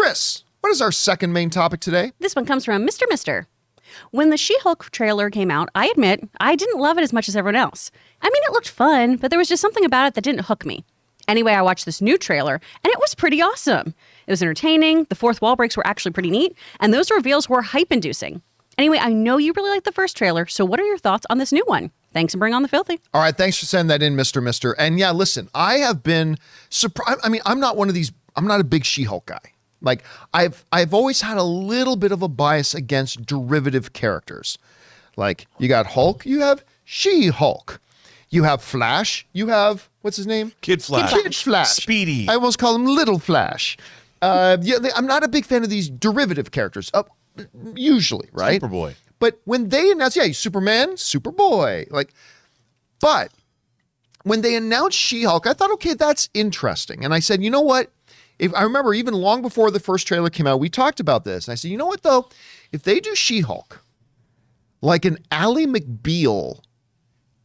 Chris, what is our second main topic today? This one comes from Mr. Mister. When the She-Hulk trailer came out, I admit I didn't love it as much as everyone else. I mean, it looked fun, but there was just something about it that didn't hook me. Anyway, I watched this new trailer, and it was pretty awesome. It was entertaining, the fourth wall breaks were actually pretty neat, and those reveals were hype-inducing. Anyway, I know you really liked the first trailer, so what are your thoughts on this new one? Thanks, and bring on the filthy. All right, thanks for sending that in, Mr. Mister. And yeah, listen, I have been surprised. I mean, I'm not a big She-Hulk guy. Like, I've always had a little bit of a bias against derivative characters. Like, you got Hulk, you have She-Hulk. You have Flash, you have, what's his name? Kid Flash. Kid Flash. Speedy. I almost call him Little Flash. I'm not a big fan of these derivative characters, usually, right? Superboy. But when they announced, Superman, Superboy, but when they announced She-Hulk, I thought, okay, that's interesting. And I said, you know what? If I remember, even long before the first trailer came out, we talked about this. And I said, you know what, though? If they do She-Hulk like an Ally McBeal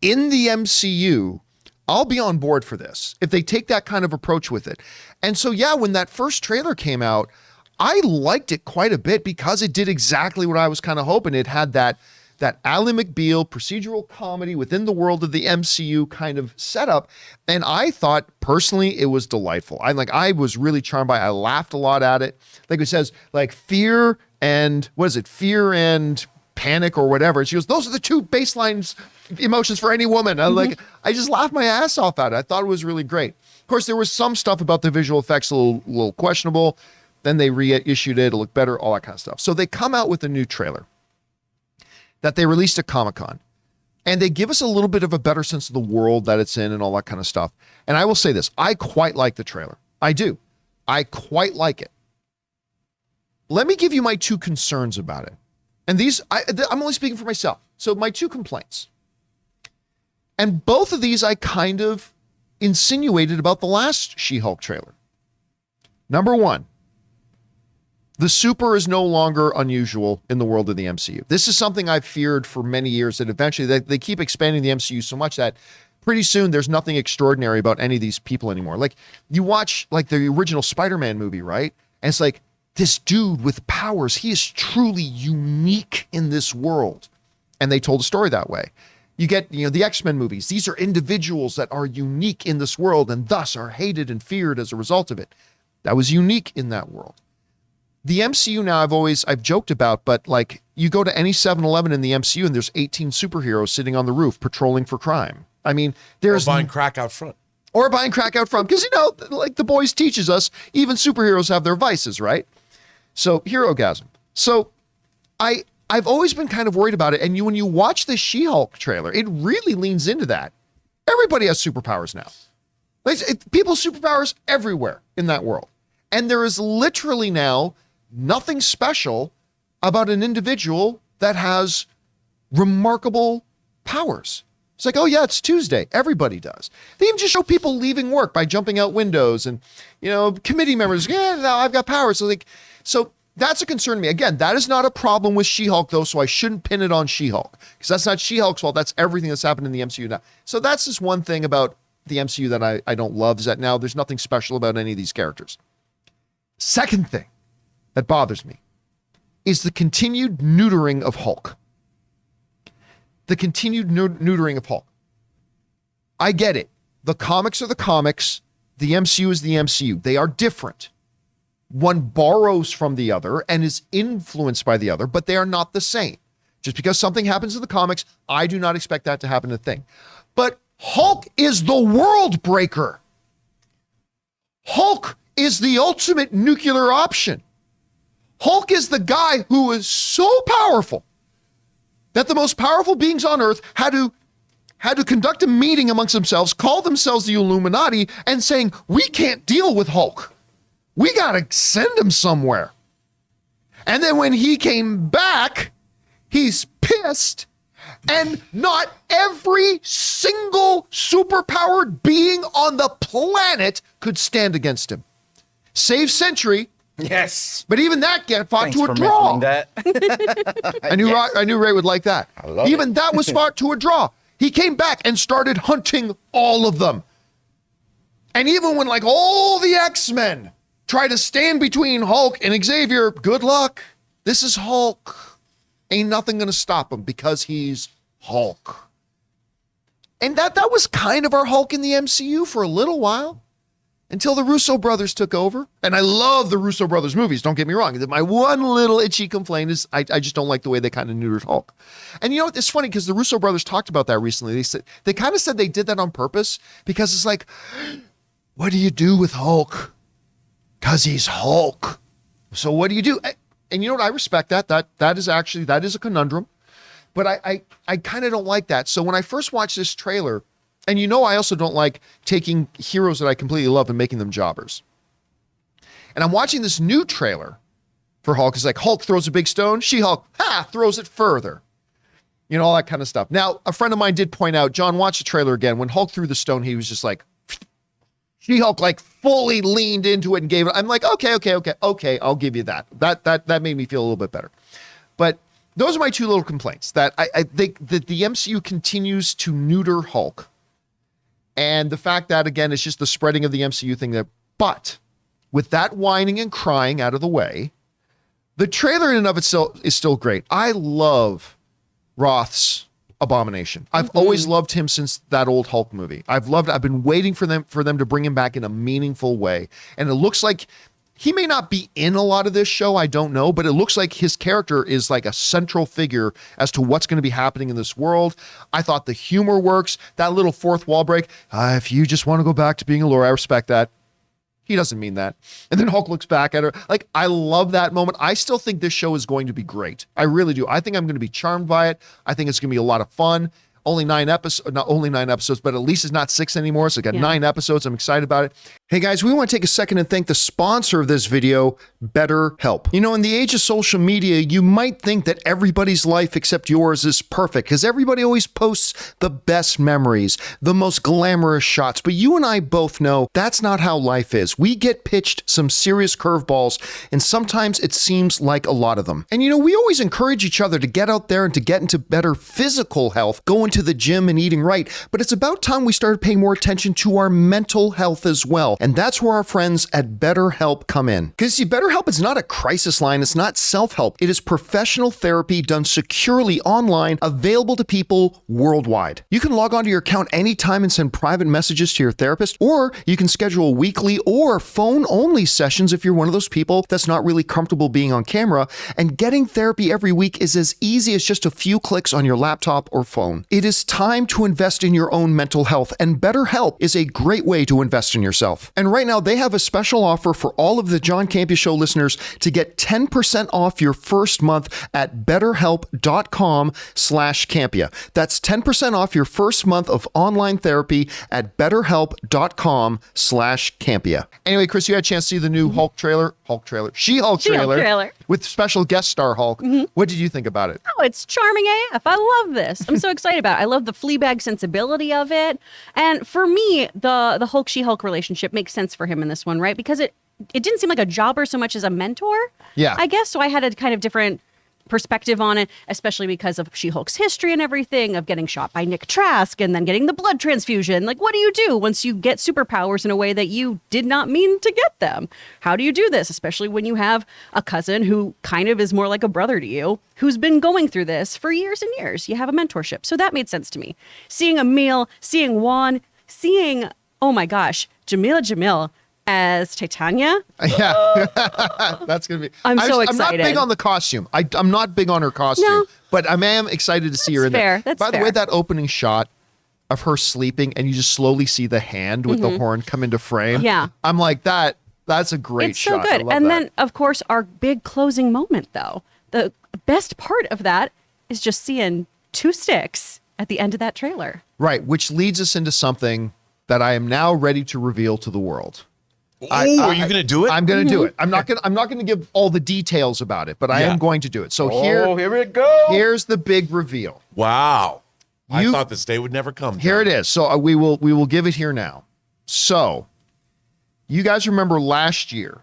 in the MCU, I'll be on board for this if they take that kind of approach with it. And so, yeah, when that first trailer came out, I liked it quite a bit because it did exactly what I was kind of hoping. It had that Ally McBeal procedural comedy within the world of the MCU kind of setup. And I thought personally it was delightful. I was really charmed by it. I laughed a lot at it. Like it says, fear and panic or whatever. She goes, those are the two baseline emotions for any woman. I just laughed my ass off at it. I thought it was really great. Of course, there was some stuff about the visual effects a little questionable. Then they reissued it. It'll look better, all that kind of stuff. So they come out with a new trailer that they released at Comic-Con. And they give us a little bit of a better sense of the world that it's in and all that kind of stuff. And I will say this, I quite like the trailer. I do. I quite like it. Let me give you my two concerns about it. And I'm only speaking for myself. So my two complaints. And both of these I kind of insinuated about the last She-Hulk trailer. Number one, the super is no longer unusual in the world of the MCU. This is something I've feared for many years, that eventually they keep expanding the MCU so much that pretty soon there's nothing extraordinary about any of these people anymore. Like, you watch the original Spider-Man movie, right? And it's like, this dude with powers, he is truly unique in this world. And they told a story that way. You get, the X-Men movies. These are individuals that are unique in this world and thus are hated and feared as a result of it. That was unique in that world. The MCU now I've joked about, but you go to any 7-Eleven in the MCU and there's 18 superheroes sitting on the roof patrolling for crime. I mean, there's... Or buying crack out front. Because, the boys teaches us, even superheroes have their vices, right? So, hero-gasm. So, I've always been kind of worried about it. And when you watch the She-Hulk trailer, it really leans into that. Everybody has superpowers now. People's superpowers everywhere in that world. And there is literally now nothing special about an individual that has remarkable powers. It's like, oh yeah, it's Tuesday. Everybody does. They even just show people leaving work by jumping out windows, and committee members, now I've got powers. So that's a concern to me. Again, that is not a problem with She-Hulk though, so I shouldn't pin it on She-Hulk, because that's not She-Hulk's fault. That's everything that's happened in the MCU now. So that's just one thing about the MCU that I don't love, is that now there's nothing special about any of these characters. Second thing that bothers me is the continued neutering of Hulk. The continued neutering of Hulk. I get it. The comics are the comics. The MCU is the MCU. They are different. One borrows from the other and is influenced by the other, but they are not the same. Just because something happens in the comics, I do not expect that to happen in the thing. But Hulk is the world breaker. Hulk is the ultimate nuclear option. Hulk is the guy who is so powerful that the most powerful beings on Earth had to conduct a meeting amongst themselves, call themselves the Illuminati, and saying, we can't deal with Hulk. We got to send him somewhere. And then when he came back, he's pissed, and not every single superpowered being on the planet could stand against him. Save Sentry. Yes. But even that fought Thanks to a for draw. That. I knew Ray would like that. Even that was fought to a draw. He came back and started hunting all of them. And even when all the X-Men try to stand between Hulk and Xavier. Good luck. This is Hulk. Ain't nothing going to stop him because he's Hulk. And that was kind of our Hulk in the MCU for a little while until the Russo brothers took over. And I love the Russo brothers movies, don't get me wrong. My one little itchy complaint is I just don't like the way they kind of neutered Hulk. And you know what? It's funny because the Russo brothers talked about that recently. They kind of said they did that on purpose because it's like, what do you do with Hulk? Because he's Hulk. So what do you do? And you know what? I respect that. That is a conundrum. But I kind of don't like that. So when I first watched this trailer, and you know I also don't like taking heroes that I completely love and making them jobbers. And I'm watching this new trailer for Hulk. It's like Hulk throws a big stone, She-Hulk, throws it further. You know, all that kind of stuff. Now, a friend of mine did point out, John, watch the trailer again. When Hulk threw the stone, he was just like, She-Hulk like fully leaned into it and gave it. I'm like, okay, I'll give you that. That made me feel a little bit better. But those are my two little complaints, that I think that the MCU continues to neuter Hulk. And the fact that, again, it's just the spreading of the MCU thing there. But with that whining and crying out of the way, the trailer in and of itself is still great. I love Roth's Abomination. I've always loved him since that old Hulk movie. I've been waiting for them to bring him back in a meaningful way. And it looks like he may not be in a lot of this show, I don't know, but it looks like his character is like a central figure as to what's going to be happening in this world. I thought the humor works. That little fourth wall break, if you just want to go back to being a lawyer, I respect that. He doesn't mean that. And then Hulk looks back at her. Like, I love that moment. I still think this show is going to be great. I really do. I think I'm going to be charmed by it. I think it's going to be a lot of fun. Only 9 episodes, not only 9 episodes, but at least it's not 6 anymore. So I got 9 episodes. I'm excited about it. Hey guys, we want to take a second and thank the sponsor of this video, BetterHelp. You know, in the age of social media, you might think that everybody's life except yours is perfect because everybody always posts the best memories, the most glamorous shots. But you and I both know that's not how life is. We get pitched some serious curveballs, and sometimes it seems like a lot of them. And you know, we always encourage each other to get out there and to get into better physical health, going to the gym and eating right. But it's about time we started paying more attention to our mental health as well. And that's where our friends at BetterHelp come in. Because see, BetterHelp is not a crisis line. It's not self-help. It is professional therapy done securely online, available to people worldwide. You can log onto your account anytime and send private messages to your therapist, or you can schedule weekly or phone-only sessions if you're one of those people that's not really comfortable being on camera. And getting therapy every week is as easy as just a few clicks on your laptop or phone. It is time to invest in your own mental health, and BetterHelp is a great way to invest in yourself. And right now, they have a special offer for all of the John Campea Show listeners to get 10% off your first month at betterhelp.com/Campea. That's 10% off your first month of online therapy at betterhelp.com/Campea. Anyway, Chris, you had a chance to see the new She-Hulk trailer with special guest star Hulk. What did you think about it? Oh, it's charming AF. I love this. I'm so excited about it. I love the Fleabag sensibility of it. And for me, the Hulk She-Hulk relationship makes sense for him in this one, right? Because it didn't seem like a jobber so much as a mentor. Yeah. I guess so. I had a kind of different perspective on it, especially because of She-Hulk's history and everything, of getting shot by Nick Trask and then getting the blood transfusion. Like, what do you do once you get superpowers in a way that you did not mean to get them? How do you do this, especially when you have a cousin who kind of is more like a brother to you, who's been going through this for years and years? You have a mentorship. So that made sense to me. Seeing Emil, seeing Juan, seeing, oh my gosh, Jamil as Titania. Yeah, that's going to be... I'm so excited. I'm not big on the costume. I'm not big on her costume, but I am excited to see her in there. That's fair. By the way, that opening shot of her sleeping and you just slowly see the hand with the horn come into frame. Yeah. I'm like, that's a great shot. It's so good. And then, of course, our big closing moment, though. The best part of that is just seeing 2 sticks at the end of that trailer. Right, which leads us into something that I am now ready to reveal to the world. Are you going to do it? I'm going to do it. I'm not going to give all the details about it, but I am going to do it. So here we go. Here's the big reveal. Wow. I thought this day would never come. Here it is. So we will give it here now. So you guys remember last year,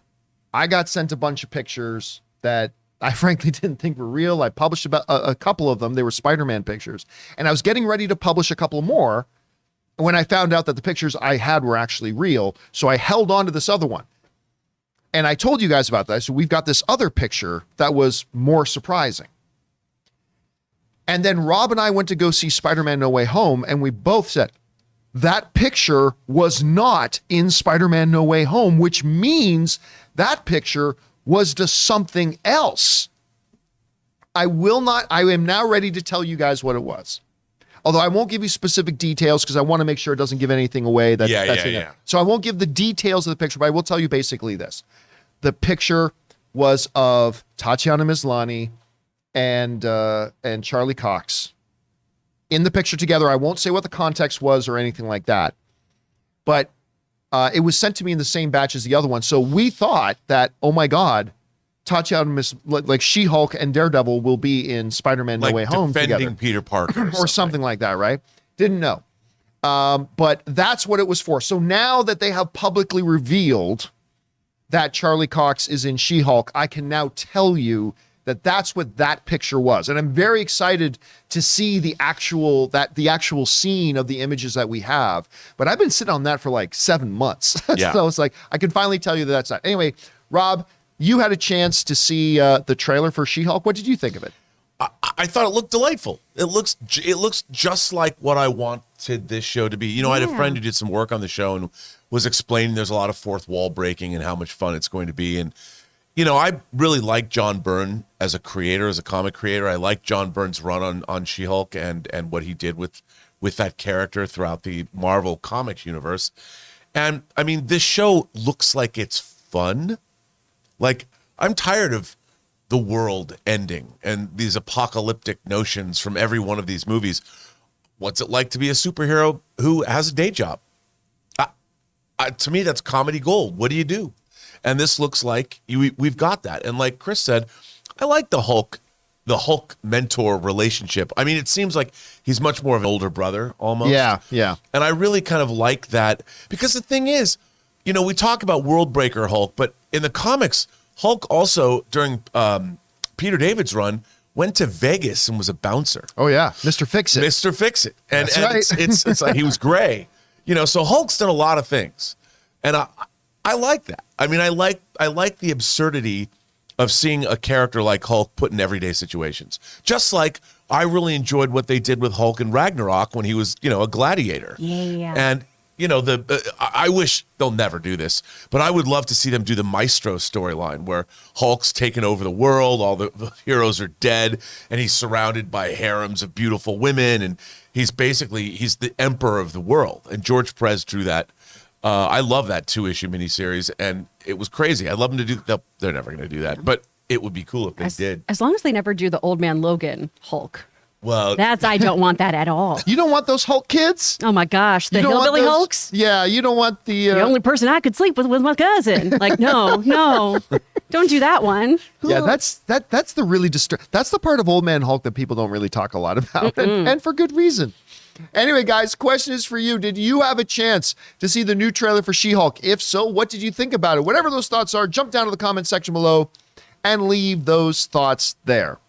I got sent a bunch of pictures that I frankly didn't think were real. I published about a couple of them. They were Spider-Man pictures, and I was getting ready to publish a couple more when I found out that the pictures I had were actually real. So I held on to this other one. And I told you guys about that. So we've got this other picture that was more surprising. And then Rob and I went to go see Spider-Man No Way Home, and we both said, that picture was not in Spider-Man No Way Home, which means that picture was to something else. I am now ready to tell you guys what it was. Although I won't give you specific details because I want to make sure it doesn't give anything away. That's in there. So I won't give the details of the picture, but I will tell you basically this. The picture was of Tatiana Maslany and Charlie Cox in the picture together. I won't say what the context was or anything like that, but it was sent to me in the same batch as the other one. So we thought that, oh my God, Tatiana, like She-Hulk and Daredevil will be in Spider-Man No Way Home together. Defending Peter Parker. Or something like that, right? Didn't know. But that's what it was for. So now that they have publicly revealed that Charlie Cox is in She-Hulk, I can now tell you that that's what that picture was. And I'm very excited to see the actual scene of the images that we have. But I've been sitting on that for like 7 months. Yeah. So it's like, I can finally tell you that that's that. Anyway, Rob, you had a chance to see the trailer for She-Hulk. What did you think of it? I thought it looked delightful. It looks just like what I wanted this show to be. You know, I had a friend who did some work on the show and was explaining there's a lot of fourth wall breaking and how much fun it's going to be. And, you know, I really like John Byrne as a creator, as a comic creator. I like John Byrne's run on She-Hulk and what he did with that character throughout the Marvel Comics universe. And, I mean, this show looks like it's fun. Like, I'm tired of the world ending and these apocalyptic notions from every one of these movies. What's it like to be a superhero who has a day job? To me, that's comedy gold. What do you do? And this looks like we've got that. And like Chris said, I like the Hulk mentor relationship. I mean, it seems like he's much more of an older brother almost. Yeah. And I really kind of like that because the thing is, you know, we talk about World Breaker Hulk, but in the comics, Hulk also, during Peter David's run, went to Vegas and was a bouncer. Oh, yeah. Mr. Fix-It. Mr. Fix-It. And, That's and right. it's like he was gray. You know, so Hulk's done a lot of things. And I like that. I mean, I like the absurdity of seeing a character like Hulk put in everyday situations. Just like I really enjoyed what they did with Hulk in Ragnarok when he was, you know, a gladiator. Yeah. And you know, I wish they'll never do this, but I would love to see them do the Maestro storyline where Hulk's taken over the world, all the heroes are dead, and he's surrounded by harems of beautiful women, and he's the emperor of the world. And George Perez drew that. I love that 2-issue miniseries, and it was crazy. I'd love them to do. They're never going to do that, but it would be cool if they did. As long as they never do the Old Man Logan Hulk. Well, I don't want that at all. You don't want those Hulk kids? Oh my gosh, the You don't want hillbilly those- Hulks? Yeah, you don't want the... The only person I could sleep with was my cousin. Like, no, don't do that one. Yeah, that's the really that's the part of Old Man Hulk that people don't really talk a lot about, and for good reason. Anyway, guys, question is for you. Did you have a chance to see the new trailer for She-Hulk? If so, what did you think about it? Whatever those thoughts are, jump down to the comment section below and leave those thoughts there.